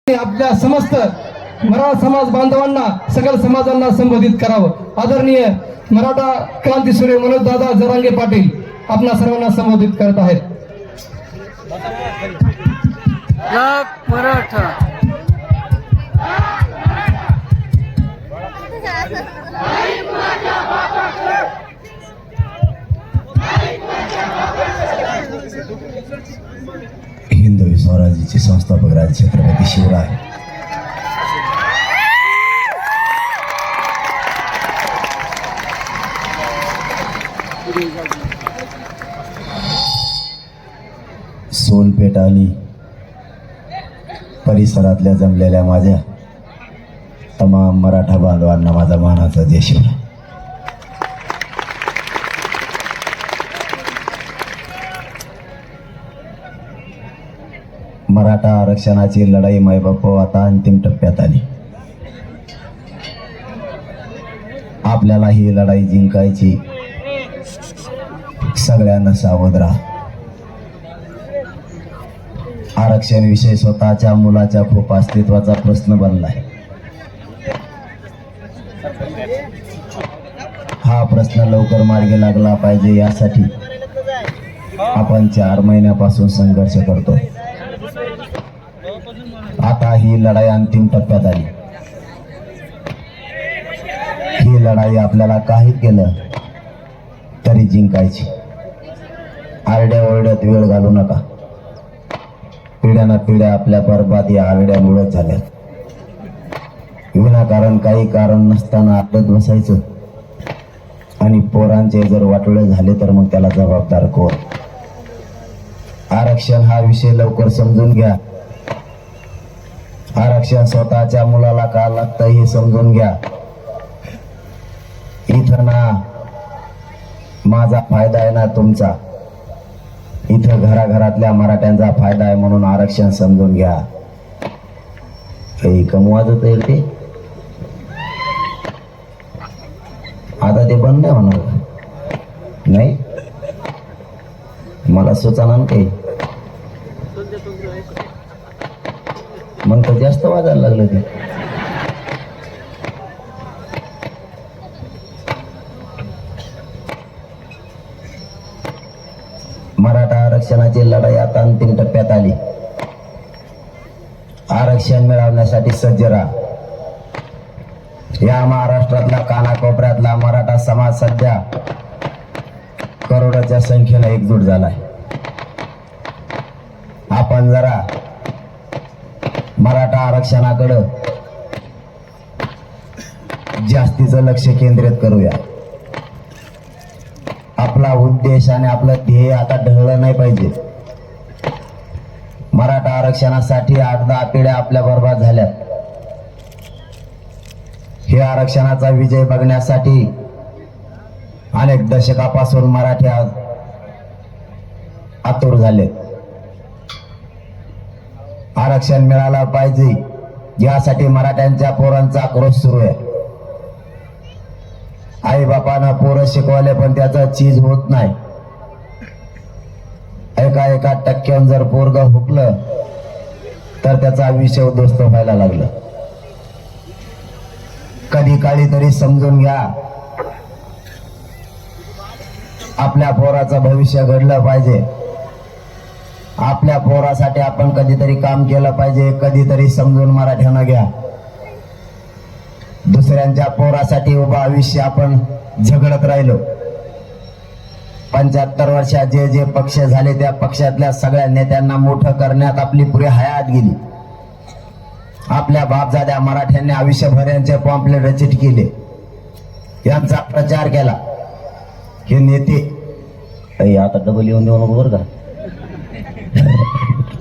आपल्या समस्त मराठा समाज बांधवांना सकल समाजांना संबोधित करावं। आदरणीय मराठा क्रांतीसूर्य मनोजदादा जरांगे पाटील आपल्या सर्वांना संबोधित करत आहेत। मराठा हिंदवी स्वराज्याचे संस्थापक राजे छत्रपती शिवराय सोनपेठ आणि परिसरातल्या जमलेल्या माझ्या तमाम मराठा बांधवांना माझा मानाचा जय शिवराय। मराठा आरक्षणाची लढाई मायबापू आता अंतिम टप्प्यात आली। आपल्याला ही लढाई जिंकायची, सगळ्यांना सावध राहा। आरक्षण विषय स्वतःच्या मुलाच्या खूप अस्तित्वाचा प्रश्न बनलाय। हा प्रश्न लवकर मार्गी लागला पाहिजे यासाठी आपण 4 महिन्यापासून संघर्ष करतो। आता ही लढाई अंतिम टप्प्यात आली। ही लढाई आपल्याला काही केलं तरी जिंकायची। आरड्या ओरड्यात वेळ घालू नका। पिढ्याना पिढ्या आपल्या बरबादी आरड्यामुळे झाल्या। विनाकारण काही कारण नसताना आपलत बसायचं आणि पोरांचे जर वाटोळे झाले तर मग त्याला जबाबदार कोण? आरक्षण हा विषय लवकर समजून घ्या। आरक्षण स्वतःच्या मुलाला का लागतं हे समजून घ्या। इथं ना माझा फायदा आहे ना तुमचा, इथं घराघरातल्या मराठ्यांचा फायदा आहे म्हणून आरक्षण समजून घ्या। काही कमवाजत येईल ते आता ते बंद नाही होणार नाही। मला सुचना काही मग तर जास्त वाजायला लागलं ते। मराठा आरक्षणाची लढाई आता अंतिम टप्प्यात आली। आरक्षण मिळवण्यासाठी सज्ज राहा। या महाराष्ट्रातला कानाकोपऱ्यातला मराठा समाज सध्या करोडोच्या संख्येने एकजूट झालाय। आपण जरा मराठा आरक्षणाकडे जास्तीचं लक्ष केंद्रित करूया। आपला उद्देश आणि आपलं ध्येय आता ढळलं नाही पाहिजे। मराठा आरक्षणासाठी 8-10 पिढ्या आपल्या बर्बाद झाल्यात। हे आरक्षणाचा विजय बघण्यासाठी अनेक दशकापासून मराठी आतुर झाले। आरक्षण मिळालं पाहिजे यासाठी मराठ्यांच्या पोरांचा आक्रोश सुरू आहे। आई बापानं पोरं शिकवले पण त्याचं चीज होत नाही। एका टक्क्यावर जर पोरग हुकलं तर त्याचा विषय उद्ध्वस्त व्हायला लागलं। कधी काळी तरी समजून घ्या, आपल्या पोराचं भविष्य घडलं पाहिजे। आपल्या पोरासाठी आपण कधीतरी काम केलं पाहिजे। कधीतरी समजून मराठ्यानं घ्या। दुसऱ्यांच्या पोरासाठी उभं आयुष्य आपण झगडत राहिलो। 75 वर्षात जे पक्ष झाले त्या पक्षातल्या सगळ्या नेत्यांना मोठं करण्यात आपली पुरी हयात गेली। आपल्या बापजाद्या मराठ्यांनी आयुष्यभर यांचे पॉम्पलेट रचित केले, यांचा प्रचार केला। हे नेते आता डबल येऊन देऊ नको बरं का,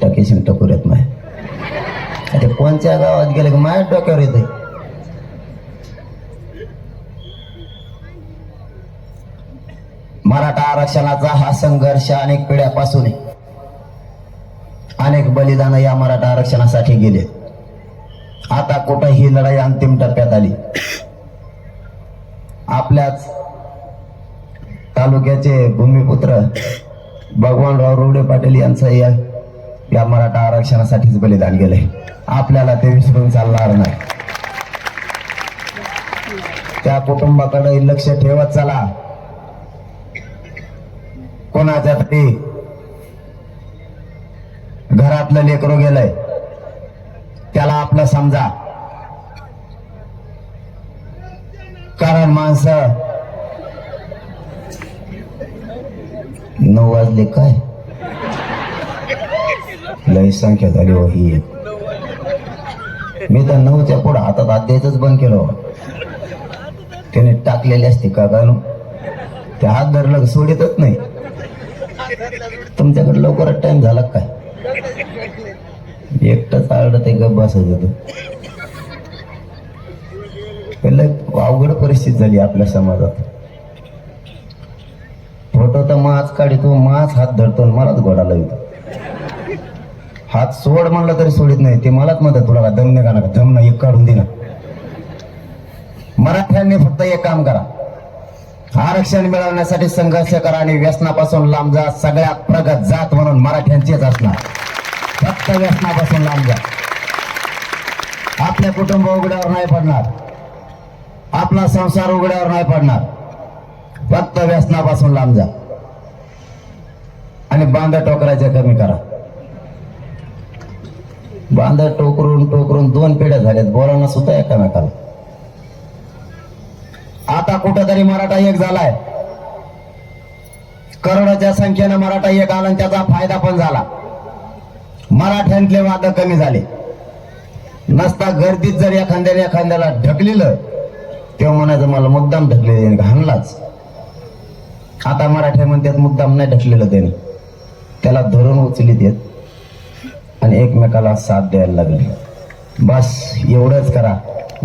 टकेशन टकोर येत नाही। आता कोणत्या गावात गेले की माझ्या डोक्यावर येते। मराठा आरक्षणाचा हा संघर्ष अनेक पिढ्यापासून आहे। अनेक बलिदान या मराठा आरक्षणासाठी गेले। आता कुठं ही लढाई अंतिम टप्प्यात आली। आपल्याच तालुक्याचे भूमिपुत्र भगवानराव रोडे पाटील यांचा या या मराठा आरक्षणासाठीच बलिदान गेले. आपल्याला ते विसरून चालणार नाही. त्या कुटुंबाकडे लक्ष ठेवत चला. कोणाच्या तरी घरातलं लेकरू गेलंय, त्याला आपलं समजा. कारण माणसं 9 वाजले काय लय संख्या झाली हो ही. मी तर 9च्या पुढे हातात हात द्यायचंच बंद केलं. त्याने टाकलेली असते का काय ते हात धरलं सोडितच नाही. तुमच्याकडे लवकरच टाइम झाला काय? एकटंच आळत गप बसत होतो. अवघड परिस्थिती झाली आपल्या समाजात. फोटो तर माच काढतो, माच हात धरतो, मलाच घोडा लावतो. हात सोड म्हणलं तरी सोडित नाही. ते मलाच म्हणतात तुला दम नाही का ना, दम नाही एक काढून दे ना. मराठ्यांनी फक्त एक काम करा, आरक्षण मिळवण्यासाठी संघर्ष करा आणि व्यसनापासून लांब जा. सगळ्यात प्रगत जात म्हणून मराठ्यांचीच असणार. फक्त व्यसनापासून लांब जा. आपले कुटुंब उघड्यावर नाही पडणार, आपला संसार उघड्यावर नाही पडणार. फक्त व्यसनापासून लांब जा आणि बांधा टोकरायचे कमी करा. बांधा टोकरून टोकरून 2 पिढ्या झाल्यात, बोलांना सुद्धा एकामेकाला. आता कुठेतरी मराठा एक झालाय. करोडोच्या संख्येनं मराठा एक आला आणि त्याचा फायदा पण झाला. मराठ्यांतले वाद कमी झाले. नसता गर्दीत जर एखाद्याला ढकलेलं तेव्हा म्हणायचं मला मुद्दाम ढकले हाणलाच. आता मराठे म्हणतात मुद्दाम नाही ढकलेलं त्याने, त्याला धरून उचलीत येत आणि एकमेकाला साथ द्यायला लागले. बस एवढंच करा,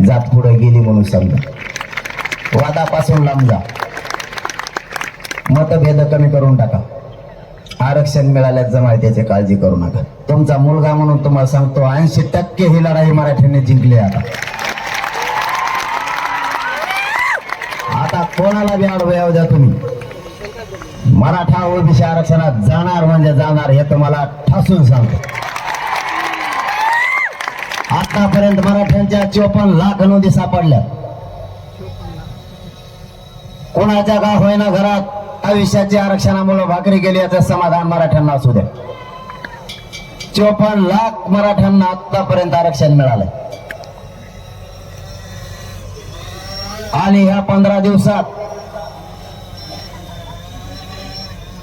जात पुढे गेली म्हणून समजा. वादापासून लांब जा. मतभेद कमी करून टाका. आरक्षण मिळाल्यास जमाय त्याची काळजी करू नका. तुमचा मुलगा म्हणून तुम्हाला सांगतो 80% ही लढाई मराठ्यांनी जिंकली. आता कोणाला बी आडवं येऊ द्या तुम्ही. मराठा ओबीसी आरक्षणात जाणार म्हणजे जाणार हे तुम्हाला ठासून सांगतो. आतापर्यंत मराठ्यांच्या 54 लाख नोंदी सापडल्या. कोणाच्या का होईना घरात आयुष्याची आरक्षणामुळे भाकरी गेली याचं समाधान मराठ्यांना असू द्या. 54 लाख मराठ्यांना आतापर्यंत आरक्षण मिळालंय. आणि ह्या 15 दिवसात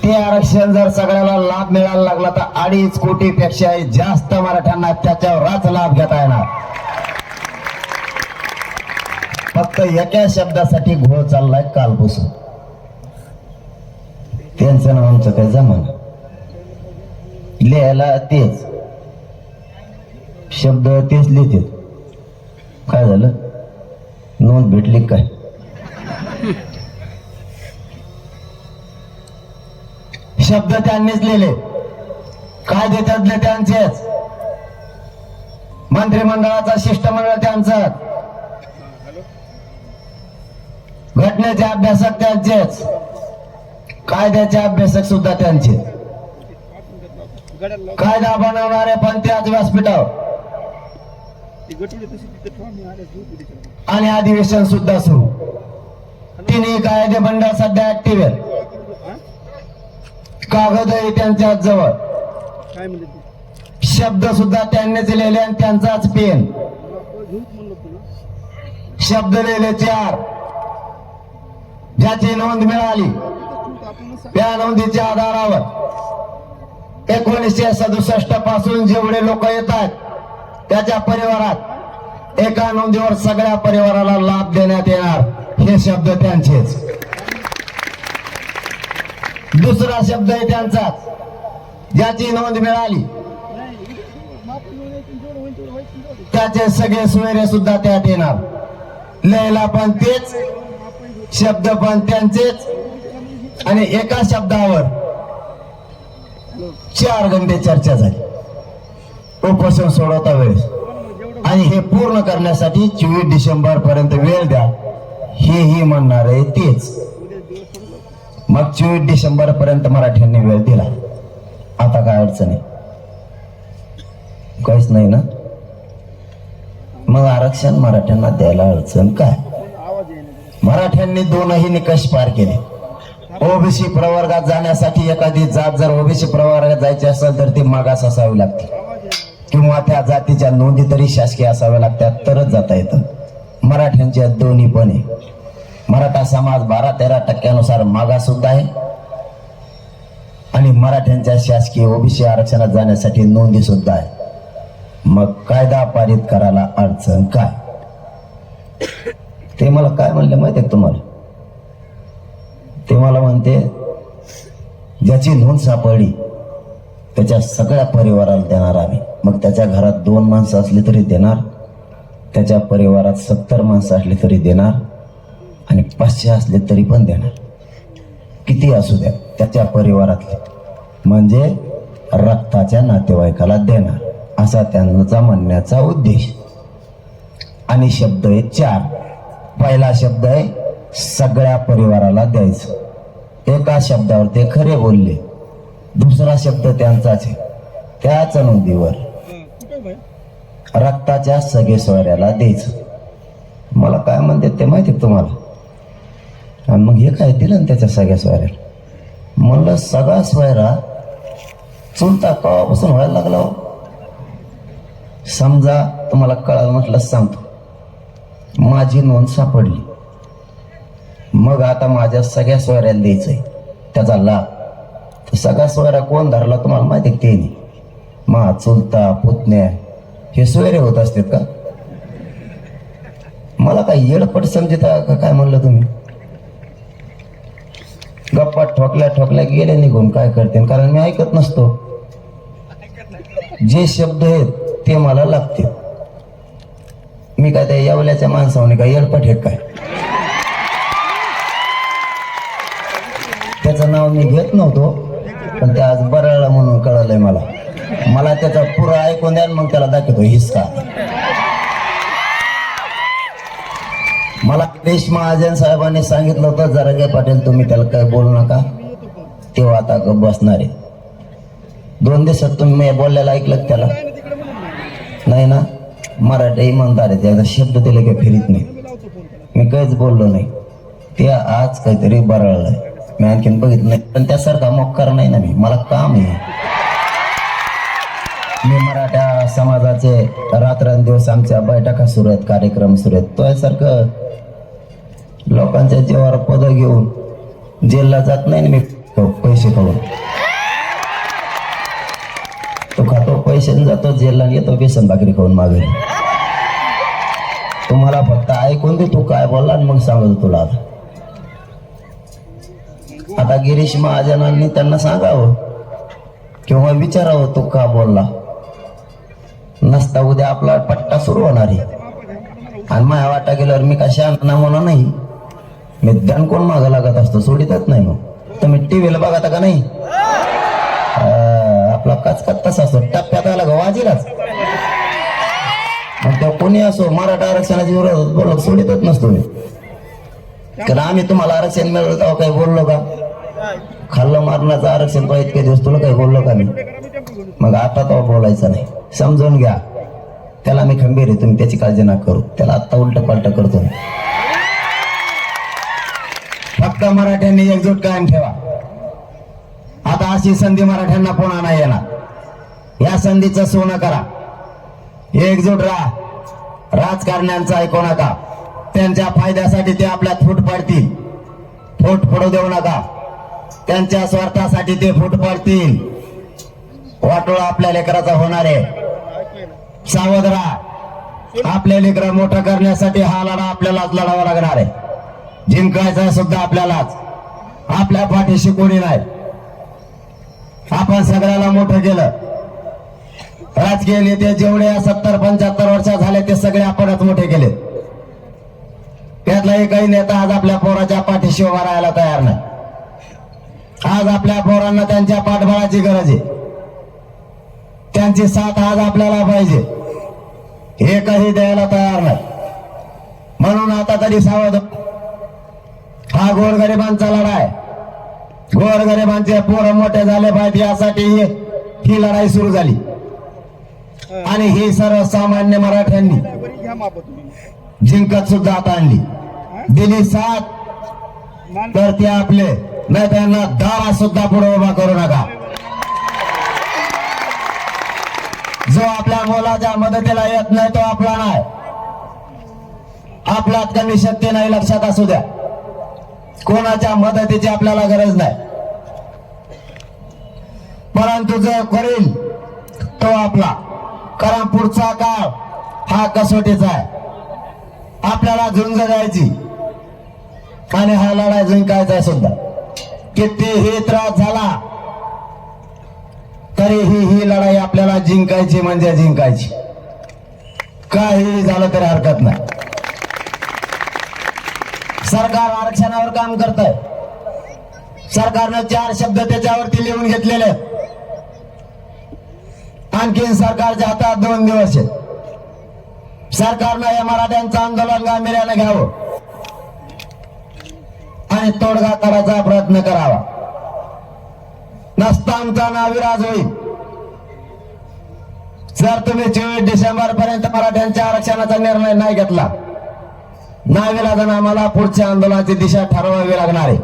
ते आरक्षण जर सगळ्याला लाभ मिळायला लागला तर 2.5 कोटीपेक्षा जास्त मराठ्यांना त्याच्यावरच लाभ घेता येणार. फक्त एका शब्दासाठी घोळ चाललाय कालपासून. त्यांचं नाव आमचं काय जमान लिहायला तेच शब्द तेच लिहिते. काय झालं, नोंद भेटली काय? शब्द त्यांनीच लिहिले, कायदे तज्ञ त्यांचेच, मंत्रिमंडळाचा शिष्टमंडळ त्यांचं, घटनेचे अभ्यासक त्यांचेच, कायद्याचे अभ्यासक सुद्धा त्यांचे. कायदा बनवणारे पण त्याच व्यासपीठावर आणि अधिवेशन सुद्धा सुरू. तिन्ही कायदे मंडळ सध्या ऍक्टिव्ह आहेत. कागदही त्यांच्या जवळ, शब्द सुद्धा त्यांनीच लिहिले आणि त्यांचाच पेन. शब्द लिहिले 4, ज्याची नोंद मिळाली त्या नोंदीच्या आधारावर 1967 पासून जेवढे लोक येतात त्याच्या परिवारात एका नोंदीवर सगळ्या परिवाराला लाभ देण्यात येणार. हे शब्द त्यांचेच. दुसरा शब्द आहे त्यांचाच, ज्याची नोंद मिळाली त्याचे सगळे सोयरे सुद्धा त्यात येणार. लिहायला पण तेच, शब्द पण त्यांचेच आणि एका शब्दावर 4 घंटे चर्चा झाली उपोषण सोडवता वेळेस. आणि हे पूर्ण करण्यासाठी 24 डिसेंबर पर्यंत वेळ द्या हेही म्हणणार आहे तेच. मग 24 डिसेंबर पर्यंत मराठ्यांनी वेळ दिला. आता काय अडचण आहे? काहीच नाही ना. मग आरक्षण मराठ्यांना द्यायला अडचण काय? मराठ्यांनी दोनही निकष पार केले. ओबीसी प्रवर्गात जाण्यासाठी एखादी जात जर ओबीसी प्रवर्गात जायची असेल तर ती मागास असावी लागते किंवा त्या जातीच्या नोंदी तरी शासकीय असाव्या लागतात तरच जाता येतं. मराठ्यांच्या दोन्ही पण आहे. मराठा समाज 12-13% मागास सुद्धा आहे आणि मराठ्यांच्या शासकीय ओबीसी आरक्षणात जाण्यासाठी नोंदी सुद्धा आहे. मग कायदा पारित करायला अडचण काय? ते मला काय म्हणले माहिती आहे तुम्हाला? ते मला म्हणते ज्याची नोंद सापडली त्याच्या सगळ्या परिवाराला देणार आम्ही. मग त्याच्या घरात 2 माणसं असली तरी देणार, त्याच्या परिवारात 70 माणसं असली तरी देणार आणि 500 असले तरी पण देणार. किती असू द्या त्याच्या परिवारातले, म्हणजे रक्ताच्या नातेवाईकाला देणार असा त्यांचा म्हणण्याचा उद्देश. आणि शब्द आहे 4. पहिला शब्द आहे सगळ्या परिवाराला द्यायचं. एका शब्दावर ते खरे बोलले. दुसरा शब्द त्यांचाच आहे, त्याच नोंदीवर रक्ताच्या सगळे सोयऱ्याला द्यायचं. मला काय म्हणते ते माहिती आहे तुम्हाला? आणि मग हे काय दिलं ना त्याच्या सगळ्या सोयऱ्याला? म्हणलं सगळा सोयरा चुलता कवापासून व्हायला लागला हो. समजा तुम्हाला कळालं म्हटलं सांगतो. माझी नोंद सापडली, मग आता माझ्या सगळ्या सोयऱ्याला द्यायचंय त्याचा लाभ. तर सगळा सोयरा कोण धरला तुम्हाला माहिती आहे? ते मा चुलता पुतण्या हे सोयरे होत असतात का? मला काय येडपट समजता का काय म्हणलं तुम्ही? गप्पा ठोकल्या गेले निघून काय करते, कारण मी ऐकत नसतो. जे शब्द आहेत ते मला लागते. मी काय त्या येवल्याच्या माणसाने काय येडपट हे काय? त्याचं नाव मी घेत नव्हतो, पण ते आज बरळला म्हणून कळलंय मला. मला त्याचा पुरा ऐकून द्या मग त्याला दाखवतो हिस्सा. मला देश महाजन साहेबांनी सांगितलं होतं जरांगे पाटील तुम्ही त्याला काय बोलू नका, तेव्हा आता गप्प बसणार आहे. 2 दिवसात तुम्ही बोललेलं ऐकलं त्याला नाही ना? मराठी इमानदार आहे, त्याचा शब्द त्याला काही फिरीत नाही. मी काहीच बोललो नाही. ते आज काहीतरी बरळलंय, मी आणखीन बघितलं नाही. पण त्यासारखा मोक्कार नाही ना मी, मला काम आहे. मी मराठा समाजाचे रात्रंदिवस आमच्या बैठका सुरू आहेत, कार्यक्रम सुरू आहेत. तो यासारखं लोकांच्या जीवावर पद घेऊन जेलला जात नाही ना मी पैसे खाऊन. तो खातो पैसे जातो जेलला, येतो बेसन भाकरी खाऊन मागे. तुम्हाला फक्त ऐकून दे तू काय बोलला आणि मग सांगतो तुला. आता गिरीश महाजनांनी त्यांना सांगावं किंवा विचारावं तू का बोलला नसता. उद्या आपला पट्टा सुरू होणार आहे आणि माझ्या वाटा गेल्यावर मी कशा म्हणा नाही. मी दणकोण मागं लागत असतो, सोडितच नाही. मग तुम्ही टीव्हीला बघता का नाही? आपला कचकच तसा असतो, टप्प्यात आला का वाजीलाच. मग त्या कोणी असो मराठा आरक्षणाची विरोधात बोललो सोडितच नसतो मी. कारण आम्ही तुम्हाला आरक्षण मिळवलं तेव्हा काही बोललो का? खाल्लं मारण्याचं आरक्षण पाहिजे इतके दिवस तुला काही बोललो का मी? मग आता तो बोलायचं नाही, समजून घ्या. त्याला मी खंबीर आहे, तुम्ही त्याची काळजी नका करू. त्याला आत्ता उलट पालट करतो. फक्त मराठ्यांनी एकजूट कायम ठेवा. आता अशी संधी मराठ्यांना पुन्हा नाही येणार. या संधीचं सोनं करा, एकजूट राहा. राजकारण्यांचं ऐकू नका. त्यांच्या फायद्यासाठी ते आपल्यात फूट पाडतील, फूट पडू देऊ नका. त्यांच्या स्वार्थासाठी ते फूट पाडतील. वाटोळा आपल्या लेकराचा होणार आहे, सावध राहा. आपल्या लेकरा मोठं करण्यासाठी हा लढा आपल्यालाच लढावा लागणार आहे. जिंकायचा सुद्धा आपल्यालाच. आपल्या पाठीशी कोणी नाही. आपण सगळ्याला मोठं केलं. राजकीय नेते जेवढे 70-75 वर्ष झाले ते सगळे आपणच मोठे केले. त्यातला एकही नेता आज आपल्या पोराच्या पाठीशी उभा राहायला तयार नाही. आज आपल्या पोरांना त्यांच्या पाठबळाची गरज आहे. त्यांची साथ आज आपल्याला पाहिजे. एकही द्यायला तयार नाही. म्हणून आता तरी सावध. हा गोरगरिबांचा लढा आहे. गोरगरिबांचे पोरं मोठे झाले पाहिजे यासाठी ही लढाई सुरू झाली. आणि ही सर्वसामान्य मराठ्यांनी जिंकत सुद्धा आता आणली, दिली साथ. तर ते आपले, नाही त्यांना दारा सुद्धा पुढे उभा करू नका. जो आपल्या मुलाच्या मदतीला येत नाही तो आपला नाही. आपल्यात कमी शक्ती नाही, लक्षात असू द्या. कोणाच्या मदतीची आपल्याला गरज नाही, परंतु जो करेल तो आपला. कारण पुढचा काळ हा कसोटीचा आहे. आपल्याला झुंज द्यायची आणि हा लढाई जिंकायचा सुद्धा. कितीही त्रास झाला तरीही ही लढाई आपल्याला जिंकायची म्हणजे जिंकायची. काही झालं तरी हरकत नाही. सरकार आरक्षणावर काम करत आहे. सरकारनं 4 शब्द त्याच्यावरती लिहून घेतलेले आहेत. आणखीन सरकारच्या हातात 2 दिवस आहेत. सरकारनं या मराठ्यांचं आंदोलन गांभीर्याने घ्यावं आणि तोडगा काढायचा प्रयत्न करावा. नसता आमचा नाविलाज होईल जर तुम्ही 24 डिसेंबर पर्यंत मराठ्यांच्या आरक्षणाचा निर्णय नाही घेतला. नाविलाजानं आम्हाला पुढच्या आंदोलनाची दिशा ठरवावी लागणार आहे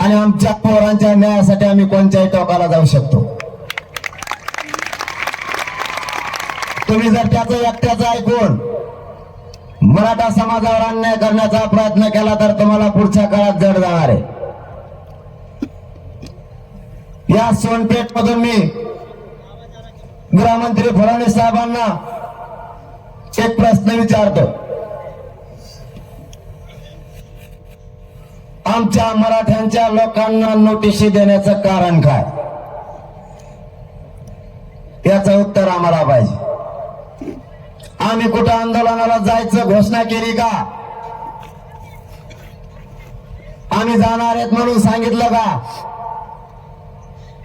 आणि आमच्या पोरांच्या न्यायासाठी आम्ही कोणत्याही टोकाला जाऊ शकतो. तुम्ही जर त्याचं एकट्याचं ऐकून मराठा समाजावर अन्याय करण्याचा प्रयत्न केला तर तुम्हाला पुढच्या काळात जड जाणार आहे. या सोनपेठ मधून मी गृहमंत्री फडणवीस साहेबांना एक प्रश्न विचारतो. आमच्या मराठ्यांच्या लोकांना नोटीस देण्याचं कारण काय? याचं उत्तर आम्हाला पाहिजे. आम्ही कुठं आंदोलनाला जायचं घोषणा केली का? आम्ही जाणार आहेत म्हणून सांगितलं का?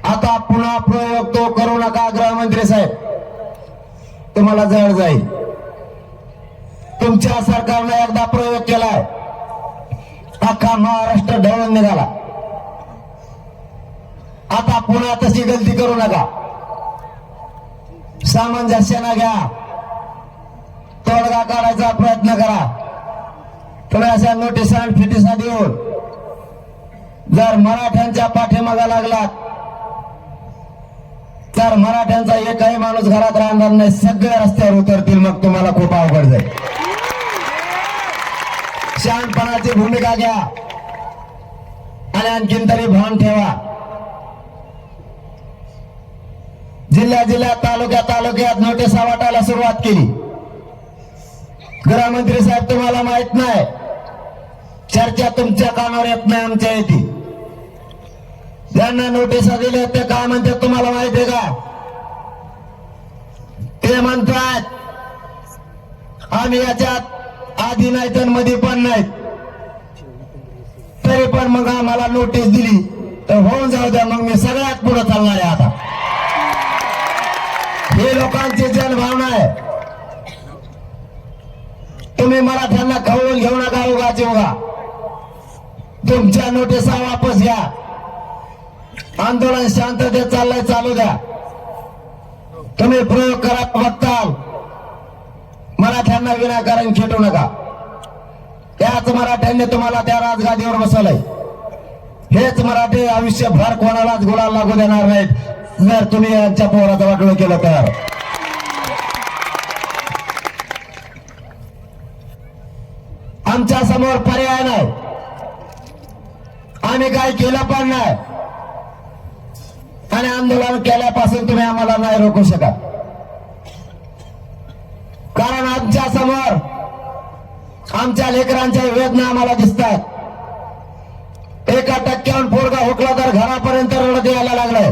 आता पुन्हा प्रयोग तो करू नका गृहमंत्री साहेब, तुम्हाला जड जाईल. तुमच्या सरकारने एकदा प्रयोग केलाय, अख्खा महाराष्ट्र ढवळून निघाला. आता पुन्हा तशी गलती करू नका. सामंजस्याने घ्या, तोडगा काढायचा प्रयत्न करा. तुम्ही अशा नोटिसा आणि फिटिसा देऊन जर मराठ्यांच्या पाठीमागा लागलात तर मराठ्यांचा एकही माणूस घरात राहणार नाही. सगळे रस्त्यावर उतरतील, मग तुम्हाला खूप अवघड जाईल. शहाणपणाची भूमिका घ्या आणि आणखीन तरी भान ठेवा. जिल्ह्यात तालुक्यात नोटिसा वाटायला सुरुवात केली. गृहमंत्री साहेब, तुम्हाला माहित नाही, चर्चा तुमच्या कानावर येत नाही, आमच्या येते. ज्यांना नोटिसा दिल्या ते काय म्हणतात तुम्हाला माहिती आहे का? ते म्हणतात आम्ही याच्यात आधी नाही तर मध्ये पण नाहीत, तरी पण मग आम्हाला नोटीस दिली तर होऊन जाऊ द्या, मग मी सगळ्यात पुढे चालणार आहे. आता हे लोकांची जनभावना आहे. तुम्ही मराठ्यांना खवळून घेऊ नका उगाच उगा. तुमच्या नोटिसा वापस घ्या. आंदोलन शांततेत चाललंय, चालू द्या. तुम्ही प्रयोग करा, बघताल. मराठ्यांना विनाकारण खेटू नका. त्याच मराठ्यांनी तुम्हाला त्या राजगादीवर बसवलंय. हेच मराठी आयुष्यभर कोणालाच गुलाल लागू देणार नाहीत जर तुम्ही यांच्या पोराचं वाटोळं केलं तर. आमच्या समोर पर्याय नाही. आम्ही काय केलं पण नाही आणि आंदोलन केल्यापासून तुम्ही आम्हाला नाही रोखू शकत. कारण आमच्या समोर आमच्या लेकरांच्या वेदना आम्हाला दिसतात. 1% पोरगा हुकला तर घरापर्यंत रडत यायला लागलाय.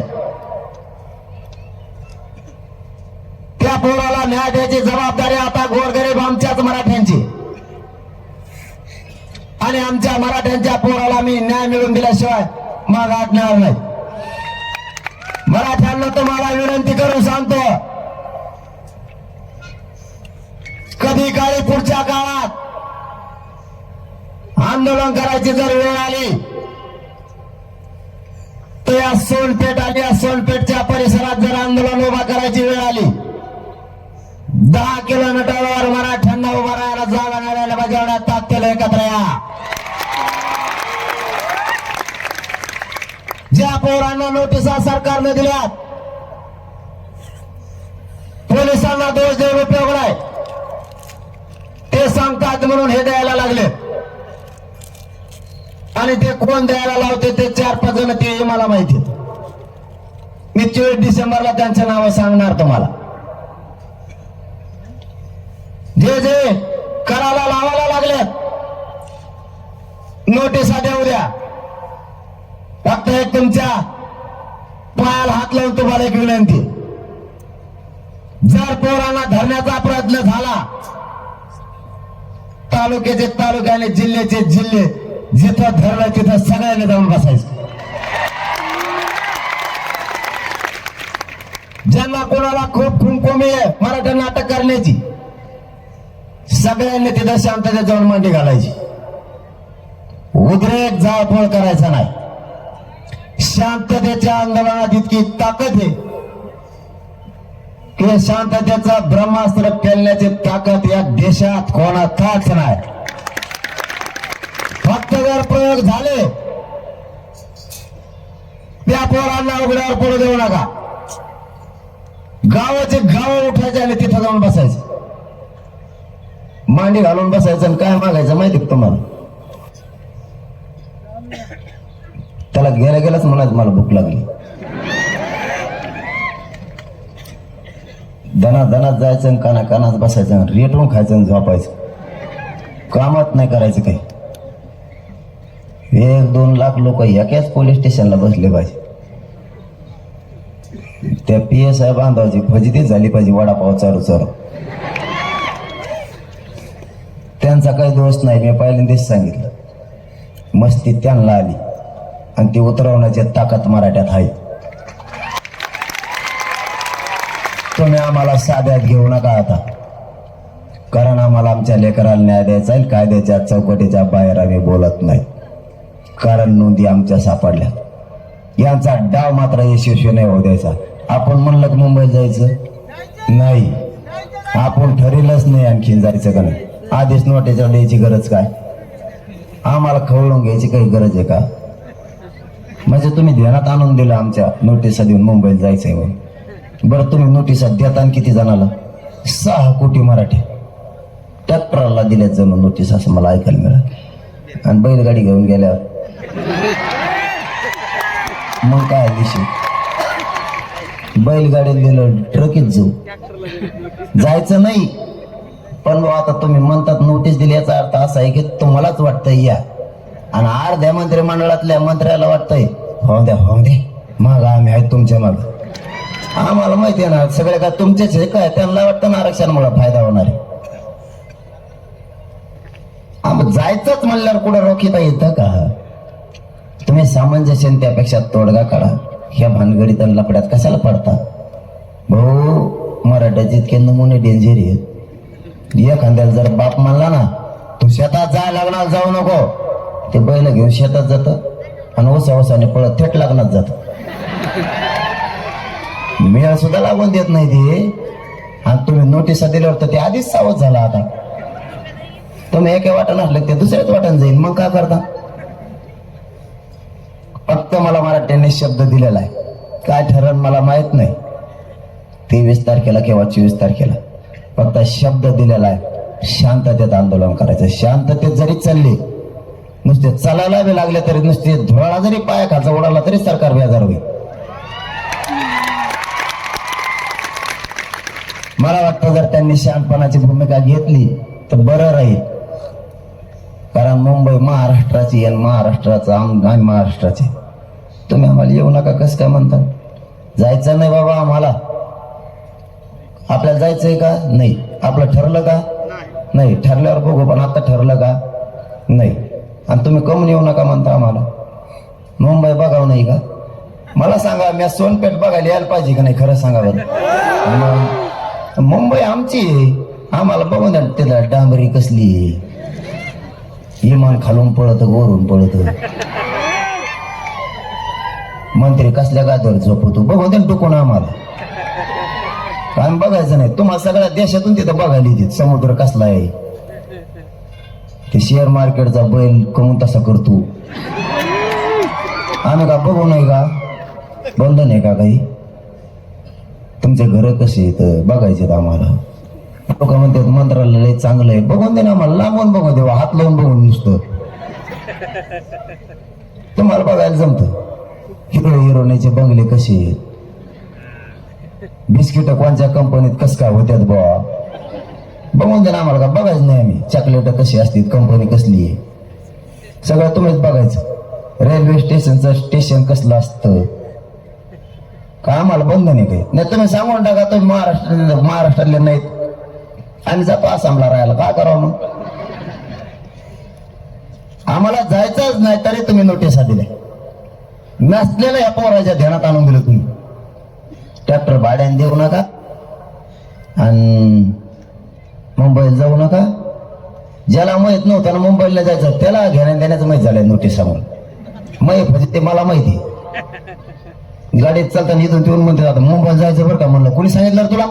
त्या पोराला न्याय द्यायची जबाबदारी आता गोरगरीब आमच्याच मराठ्यांची. आणि आमच्या मराठ्यांच्या पोराला मी न्याय मिळवून दिल्याशिवाय मग हटणार नाही. मराठ्यांना तुम्हाला विनंती करून सांगतो, कधी काळी पुढच्या काळात आंदोलन करायची जर वेळ आली तर या सोनपेठ आणि या सोनपेठच्या परिसरात जर आंदोलन उभा करायची वेळ आली 10 किलोमीटरवर मराठ्यांना उभा राहायला जागा नाही राहिला पाहिजे एवढ्या ताकदीला एकत्र या. ज्या पोरांना नोटिसा सरकारने दिल्यात पोलिसांना दोष देऊन उपयोग नाही ते सांगतात म्हणून हे द्यायला लागले आणि ते कोण द्यायला लावते ते 4-5 जण ते मला माहिती. मी 24 डिसेंबरला त्यांचे नाव सांगणार तुम्हाला. जे जे करायला लावायला लागलेत नोटिसा देऊ द्या. फक्त एक तुमच्या पायाला हात लावून तुम्हाला एक विनंती, जर पोरांना धरण्याचा प्रयत्न झाला तालुक्याचे तालुक्याने जिल्ह्याचे जिल्हे जिथं धरलं तिथं सगळ्यांनी जाऊन बसायचं. ज्यांना कोणाला खूप खुमखुमी आहे मराठ्यांना अटक करण्याची सगळ्यांनी तिथं शांततेत जाऊन मांडी घालायची. उद्रेक जाळपोळ करायचा नाही. शांततेच्या आंदोलनात इतकी ताकद आहे की शांततेचं ब्रह्मास्त्र पेलण्याची ताकद या देशात कोणाचाच नाही. फक्त जर प्रयोग झाले त्या पोरांना उघड्यावर पडू देऊ नका. गावाचे गाव उठायचे आणि तिथं जाऊन बसायचं, मांडी घालून बसायचं आणि काय मागायचं माहिती का तुम्हाला? त्याला गेल्या गेलाच म्हणायचं मला भूक लागली. दनात जायचं आणि कानात बसायचं, रेटून खायचं आणि झोपायचं. कामात नाही करायचं काही. 1-2 लाख लोक एकाच पोलीस स्टेशनला बसले पाहिजे. त्या PSI बांधवाची फजितीच झाली पाहिजे वडापाव चारू. त्यांचा काही दोष नाही. मी पहिल्यांदाच सांगितलं मस्ती त्यांना आली आणि ती उतरवण्याची ताकद मराठ्यात आहे. तुम्ही आम्हाला साध्यात घेऊ नका आता, कारण आम्हाला आमच्या लेकराला न्याय द्यायचा आहे. कायद्याच्या चौकटीच्या बाहेर आम्ही बोलत नाही, कारण नोंदी आमच्या सापडल्या. यांचा डाव मात्र यशस्वी नाही होऊ द्यायचा. आपण म्हणलं की मुंबईत जायचं नाही, आपण ठरवलंच नाही आणखीन जायचं का नाही. आधीच नोटीस द्यायची गरज काय? आम्हाला खवळून घ्यायची काही गरज आहे का? म्हणजे तुम्ही ध्यानात आणून दिलं आमच्या नोटिसा देऊन मुंबईत जायचंय म्हणून. बरं तुम्ही नोटिसा देता किती जणाला? 6 कोटी मराठी ट्रॅक्टरला दिल्यात जणू नोटीस असं मला ऐकायला मिळालं. आणि बैलगाडी घेऊन गेल्यावर मग काय विषय? बैलगाडीत दिलं ट्रकीत जायचं नाही. पण आता तुम्ही म्हणतात नोटीस दिली, याचा अर्थ असा आहे की तुम्हालाच वाटतंय या, आणि अर्ध्या मंत्रिमंडळातल्या मंत्र्याला वाटतंय हो दे मग आम्ही आहेत तुमच्या मग. आम्हाला माहिती आहे ना सगळे काय तुमचेच आहे काय? त्यांना वाटतं ना आरक्षणामुळे फायदा होणार आहे. जायचंच म्हणल्यावर कुठं रोखीता येतं का? तुम्ही सामंजस्याने त्यापेक्षा तोडगा काढा. ह्या भानगडीत लपड्यात कशाला पडता भाऊ? मराठ्याचे इतके नमुने डेंजर आहेत. एखाद्याला जर बाप म्हणला ना तू शेतात जाय लग्नाला जाऊ नको, ते बैल घेऊन शेतात जात आणि ओसाने पळत थेट लग्नात जात. मेळ सुद्धा लागून देत नाही ते. आणि तुम्ही नोटिसा दिल्यावर तर ते आधीच सावध झाला. आता तुम्ही एका वाटण असलं ते दुसऱ्याच वाटण जाईल. मग काय करता? फक्त मला मराठ्यांनी शब्द दिलेला आहे, काय ठरण मला माहित नाही 23 तारखेला किंवा 24 तारखेला. फक्त शब्द दिलेला आहे, शांततेत आंदोलन करायचं. शांततेत जरी चालली, नुसते चालायला बी लागले तरी, नुसते धुळा जरी पायाखालचा उडाला तरी सरकार बेजार होईल. मला वाटतं जर त्यांनी शांतपणाची भूमिका घेतली तर बरं राहील. कारण मुंबई महाराष्ट्राची आणि महाराष्ट्राचं आम्ही महाराष्ट्राचे. तुम्ही आम्हाला येऊ नका कसं काय म्हणता? जायचं नाही बाबा आम्हाला. आपल्याला जायचंय का? नाही. आपलं ठरलं का? नाही. ठरल्यावर बघू, पण आता ठरलं का? नाही. आणि तुम्ही कमून येऊ नका म्हणता आम्हाला? मुंबई बघावं नाही का? मला सांगा, मी सोनपेठ बघायला यायला पाहिजे का नाही? खरं सांगा बरं. मुंबई आमची आहे, आम्हाला बघून द्या. त्याला डांबरी कसली आहे, इमान खालून पळत वरून पळत, मंत्री कसल्या गादीवर झोपतो बघून द्या टुकून आम्हाला. आणि बघायचं नाही. तुम्हाला सगळ्या देशातून तिथं बघायला येते समुद्र कसला आहे, ते शेअर मार्केटचा बैल कमून तसा करतो. आम्ही का बघू नाही का, बंधन आहे का काही? तुमचे घर कसे आहेत बघायचे आम्हाला. लोक म्हणतात मंत्रालय चांगलं आहे, बघून दे ना आम्हाला, लांबून बघून देवा, हात लावून बघून नुसतं. तुम्हाला बघायला जमतं हिरो हिरोईनचे बंगले कसे आहेत, बिस्किट कोणत्या कंपनीत कस काय होत्यात बाबा, बघून दे ना आम्हाला. का बघायचं नाही आम्ही चॉकलेट कशी असतात, कंपनी कसली आहे, सगळं तुम्हीच बघायचं. रेल्वे स्टेशनचं स्टेशन कसलं असतं का आम्हाला बंद नाही काही. नाही तुम्ही सांगून टाका तुम्ही महाराष्ट्रातले नाहीत, आम्ही जातो आसामला राहायला, काय करावं मग? आम्हाला जायचंच नाही तरी तुम्ही नोटिसा दिल्या. नसलेलं या पोराच्या ध्यानात आणून दिलं तुम्ही. ट्रॅक्टर भाड्याने देऊ नका आणि मुंबईला जाऊ नका. ज्याला माहित नव्हतं ना मुंबईला जायचं त्याला घेण्यात देण्याचं माहित झालंय नोटिसामुळे. माहित म्हणजे ते मला माहिती. गाडीत चालताना इथून तिथून म्हणते आता मुंबईला जायचं बरं का, म्हणलं कोणी सांगितलं तुला?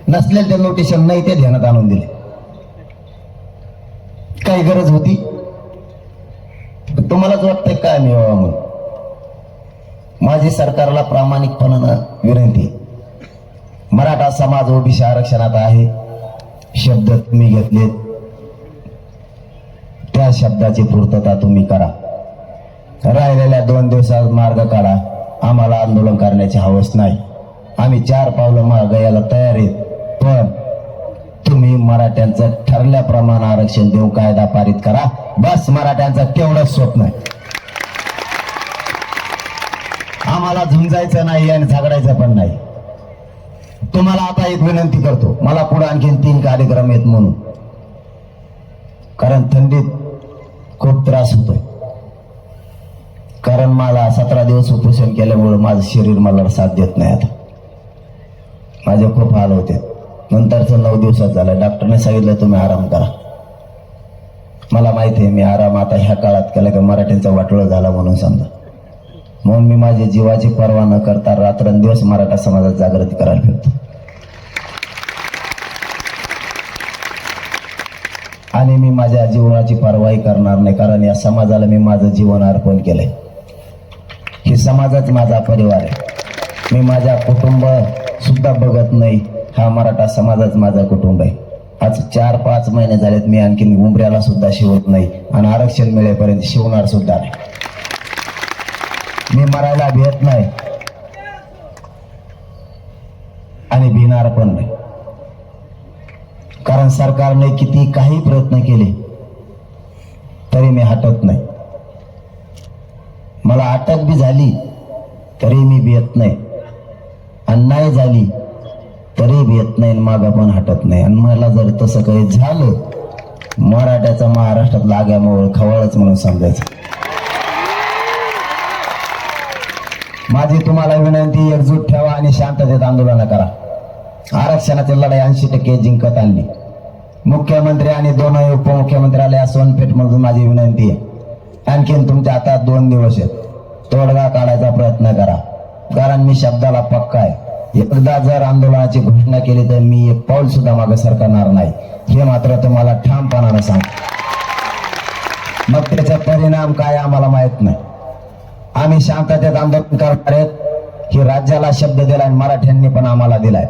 नसलेलं ते नोटिस नाही ते ध्यानात आणून दिले. काही गरज होती? तुम्हालाच वाटतंय काय मी व्हावं म्हणून? माझी सरकारला प्रामाणिकपणानं विनंती, मराठा समाज ओबीसी आरक्षणात आहे, शब्द तुम्ही घेतलेत त्या शब्दाची पूर्तता तुम्ही करा. राहिलेल्या 2 दिवसात मार्ग काढा. आम्हाला आंदोलन करण्याची हवस नाही, आम्ही 4 पावलं मागे यायला तयार आहेत. पण तुम्ही मराठ्यांचं ठरल्याप्रमाणे आरक्षण देऊन कायदा पारित करा. बस मराठ्यांचं तेवढंच स्वप्न आहे. आम्हाला झुंजायचं नाही आणि झगडायचं पण नाही. तुम्हाला आता एक विनंती करतो, मला पुढे आणखीन 3 कार्यक्रम आहेत म्हणून, कारण थंडीत खूप त्रास होतोय. कारण मला 17 दिवस उपोषण केल्यामुळे माझं शरीर मला साथ देत नाही. आता माझे खूप हाल होते. नंतरचं 9 दिवसात झालं. डॉक्टरने सांगितलं तुम्ही आराम करा. मला माहिती आहे मी आराम आता ह्या काळात केला की मराठ्यांचा वाटोळा झाला म्हणून समजा. म्हणून मी माझ्या जीवाची पर्वा न करता रात्रंदिवस मराठा समाजात जागृती करायला फिरतो. आणि मी माझ्या जीवनाची पर्वाही करणार नाही, कारण या समाजाला मी माझं जीवन अर्पण केलंय. हे समाजच माझा परिवार आहे. मी माझ्या कुटुंब सुद्धा बघत नाही, हा मराठा समाजच माझा कुटुंब आहे. आज 4-5 महिने झालेत मी आणखीन उंबऱ्याला सुद्धा शिवत नाही आणि आरक्षण मिळेपर्यंत शिवणार सुद्धा नाही. मी मरायला भेट नाही आणि भिणार पण नाही. कारण सरकारने किती काही प्रयत्न केले तरी मी हटत नाही. मला अटक बी झाली तरी मी भेट नाही, आणि नाही झाली तरी भेट नाही, मागं पण हटत नाही. आणि मला जर तसं काही झालं मराठ्याचा महाराष्ट्रात लाग्यामुळे खवळच म्हणून समजायचं. माझी तुम्हाला विनंती, एकजूट ठेवा आणि शांततेत आंदोलन करा. आरक्षणाची लढाई 80% जिंकत आणली. मुख्यमंत्री आणि 2 उपमुख्यमंत्र्याला या सोनपेठ मधून माझी विनंती आहे, आणखीन तुमच्या हातात 2 दिवस आहेत, तोडगा काढायचा प्रयत्न करा. कारण मी शब्दाला पक्का आहे. एकदा जर आंदोलनाची घोषणा केली तर मी एक पाऊल सुद्धा मागे सरकणार नाही, हे मात्र तुम्हाला ठामपणानं सांग. मग त्याचा परिणाम काय आम्हाला माहित नाही. आम्ही शांततेत आंदोलन करणार आहेत. ही राज्याला शब्द दिलाय, मराठ्यांनी पण आम्हाला दिलाय.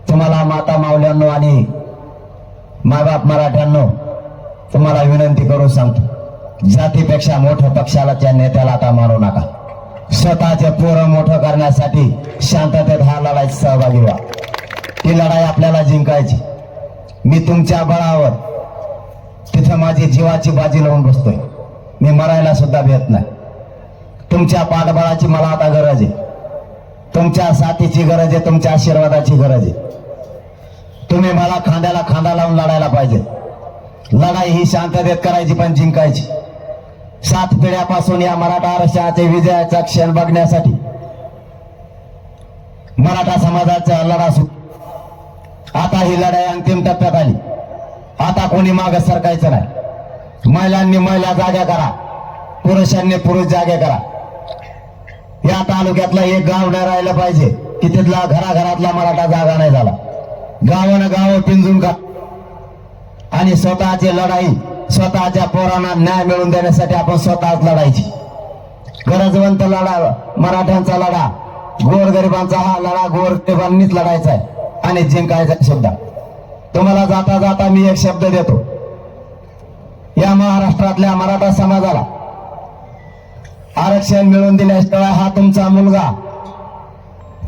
तुम्हाला माता मावल्यांनो आणि मायबाप मराठ्यांनो तुम्हाला विनंती करून सांगतो, जातीपेक्षा मोठ्या पक्षाला त्या नेत्याला आता मारू नका. स्वतःचे पोरं मोठं करण्यासाठी शांततेत हा लढाईत सहभागी व्हा. ही लढाई आपल्याला जिंकायची. मी तुमच्या बळावर तिथं माझी जीवाची बाजी लावून बसतोय. मी मरायला सुद्धा भेट नाही. तुमच्या पाठबळाची मला आता गरज आहे, तुमच्या साथीची गरज आहे, तुमच्या आशीर्वादाची गरज आहे. तुम्ही मला खांद्याला खांदा लावून लढायला पाहिजे. लढाई ही शांततेत करायची पण जिंकायची. 7 पिढ्यापासून या मराठा आरक्षणाचे विजयाचा क्षण बघण्यासाठी मराठा समाजाचा लढा सुरू. आता ही लढाई अंतिम टप्प्यात आली. आता कोणी माग सरकायचं नाही. महिलांनी महिला जाग्या करा, पुरुषांनी पुरुष जागे करा. या तालुक्यातलं एक गाव नाही राहिलं पाहिजे. की तिथला घराघरातला मराठा जागा नाही झाला. गावानं गाव पिंजून का आणि स्वतःची लढाई स्वतःच्या पोरांना न्याय मिळवून देण्यासाठी आपण स्वतःच लढायची. गरजवंत लढा, मराठ्यांचा लढा, गोरगरिबांचा हा लढा गोरगरिबांनीच लढायचा आहे आणि जिंकायचा सुद्धा. तुम्हाला जाता जाता मी एक शब्द देतो. या महाराष्ट्रातल्या मराठा समाजाला आरक्षण मिळवून दिल्याशिवाय हा तुमचा मुलगा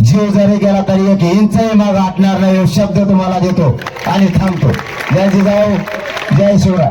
जीव जरी गेला तरी एक इंचही माग हटणार नाही हे शब्द तुम्हाला देतो आणि थांबतो. जय जिजाऊ, जय शिवराय.